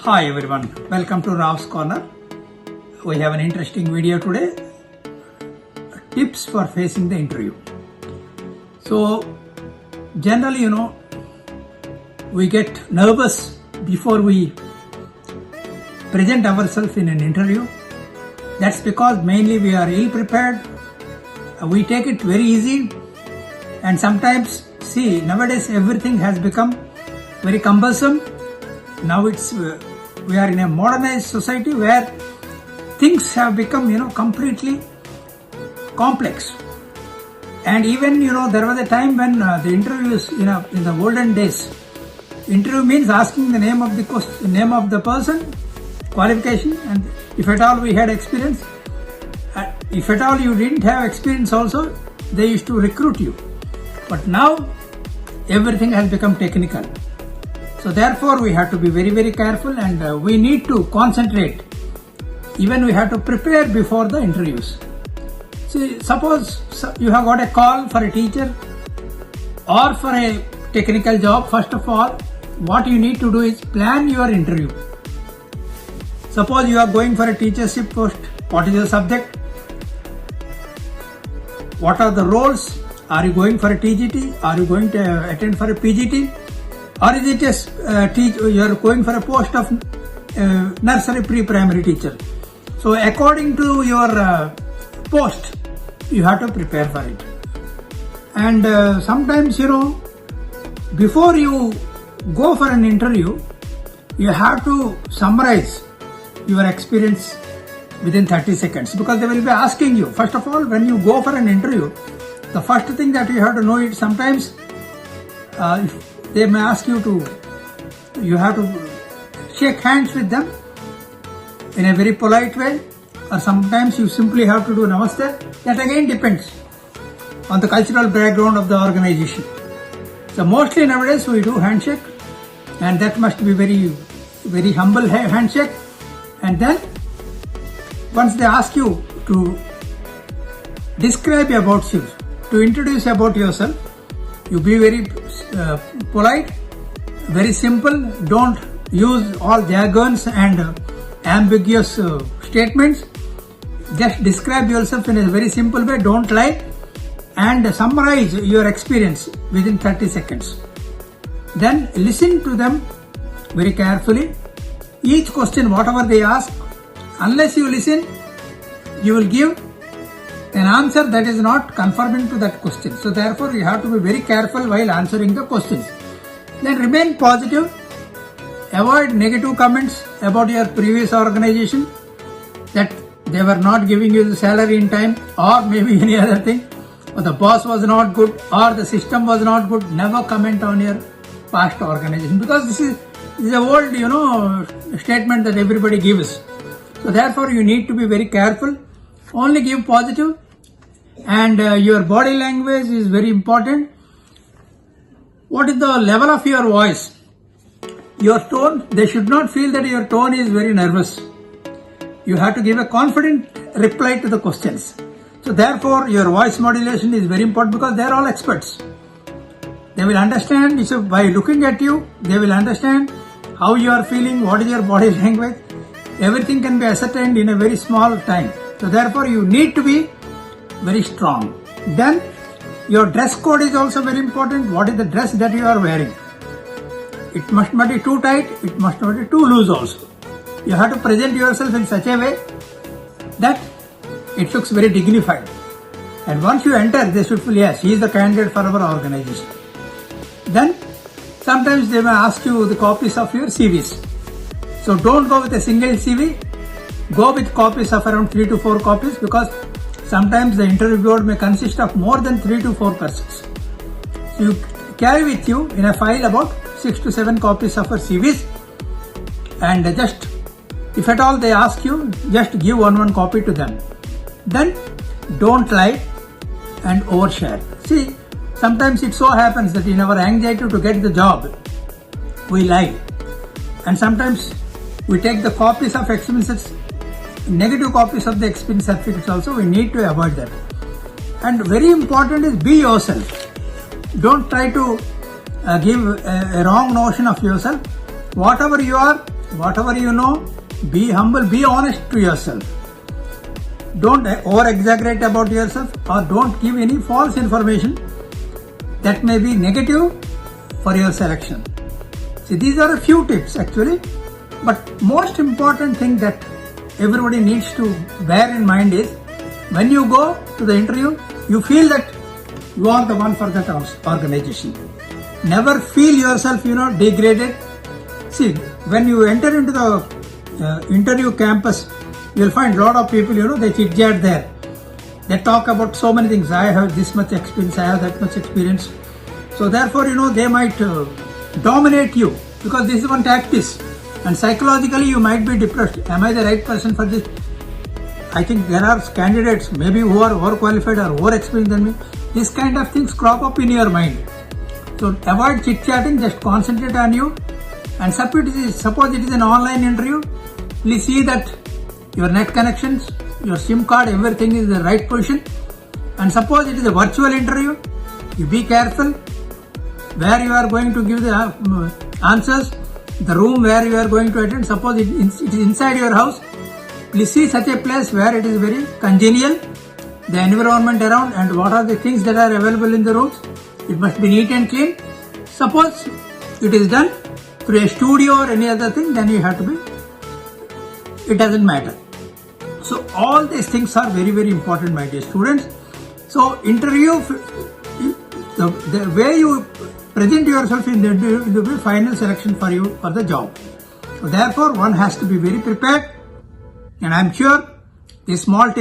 Hi everyone, welcome to Rav's Corner. We have an interesting video today. Tips for facing the interview. So generally, we get nervous before we present ourselves in an interview. That's because mainly we are ill prepared. We take it very easy, and sometimes nowadays everything has become very cumbersome. Now we are in a modernized society where things have become completely complex. And even there was a time when the interviews in the olden days, interview means asking the name of the person, qualification, and if at all we had experience. If at all you didn't have experience also, they used to recruit you. But now everything has become technical. So therefore we have to be very, very careful, and we need to concentrate. Even we have to prepare before the interviews. See, suppose you have got a call for a teacher or for a technical job. First of all, what you need to do is plan your interview. Suppose you are going for a teachership post. What is the subject? What are the roles? Are you going for a TGT? Are you going to attend for a PGT? Or is it just you are going for a post of nursery pre-primary teacher? So according to your post, you have to prepare for it. And sometimes, before you go for an interview, you have to summarize your experience within 30 seconds, because they will be asking you. First of all, when you go for an interview, the first thing that you have to know is sometimes they may ask you have to shake hands with them in a very polite way, or sometimes you simply have to do namaste. That again depends on the cultural background of the organization. So mostly nowadays we do handshake, and that must be very, very humble handshake. And then once they ask you to describe about you, to introduce about yourself, you be very polite, very simple. Don't use all jargons and ambiguous statements. Just describe yourself in a very simple way. Don't lie, and summarize your experience within 30 seconds. Then listen to them very carefully. Each question, whatever they ask, unless you listen, you will give an answer that is not conforming to that question. So therefore you have to be very careful while answering the questions. Then remain positive. Avoid negative comments about your previous organization, that they were not giving you the salary in time, or maybe any other thing, or the boss was not good, or the system was not good. Never comment on your past organization, because this is a old statement that everybody gives. So therefore you need to be very careful. Only give positive. And your body language is very important. What is the level of your voice? Your tone, they should not feel that your tone is very nervous. You have to give a confident reply to the questions. So therefore your voice modulation is very important, because they are all experts. They will understand, so by looking at you, they will understand how you are feeling, what is your body language. Everything can be ascertained in a very small time. So therefore you need to be very strong. Then your dress code is also very important. What is the dress that you are wearing? It must not be too tight, it must not be too loose also. You have to present yourself in such a way that it looks very dignified. And once you enter, they should feel, yes, he is the candidate for our organization. Then sometimes they may ask you the copies of your CVs. So don't go with a single CV. Go with copies of around 3 to 4 copies, because sometimes the interview board may consist of more than 3 to 4 persons. So you carry with you in a file about 6 to 7 copies of your CVs, and just, if at all they ask you, just give one copy to them. Then don't lie and overshare. See, sometimes it so happens that in our anxiety to get the job, we lie. And sometimes we take the copies of experiences, negative copies of the experience certificates also. We need to avoid that. And very important is be yourself. Don't try to give a wrong notion of yourself. Whatever you are, whatever you know, be humble, be honest to yourself. Don't over-exaggerate about yourself or don't give any false information that may be negative for your selection. See, these are a few tips actually, but most important thing that everybody needs to bear in mind is when you go to the interview, you feel that you are the one for that organization. Never feel yourself, degraded. See, when you enter into the interview campus, you'll find a lot of people, they chit-chat there. They talk about so many things. I have this much experience, I have that much experience. So therefore, they might dominate you because this is one tactic. And psychologically, you might be depressed. Am I the right person for this? I think there are candidates maybe who are overqualified or more experienced than me. These kind of things crop up in your mind. So avoid chit-chatting, just concentrate on you. And suppose it is an online interview, please see that your net connections, your SIM card, everything is in the right position. And suppose it is a virtual interview, you be careful where you are going to give the answers, the room where you are going to attend. Suppose it is inside your house, please see such a place where it is very congenial, the environment around and what are the things that are available in the rooms. It must be neat and clean. Suppose it is done through a studio or any other thing, then you have to be, it doesn't matter. So all these things are very, very important, my dear students. So interview, the way you present yourself in the final selection for you for the job. So therefore one has to be very prepared, and I'm sure this small tip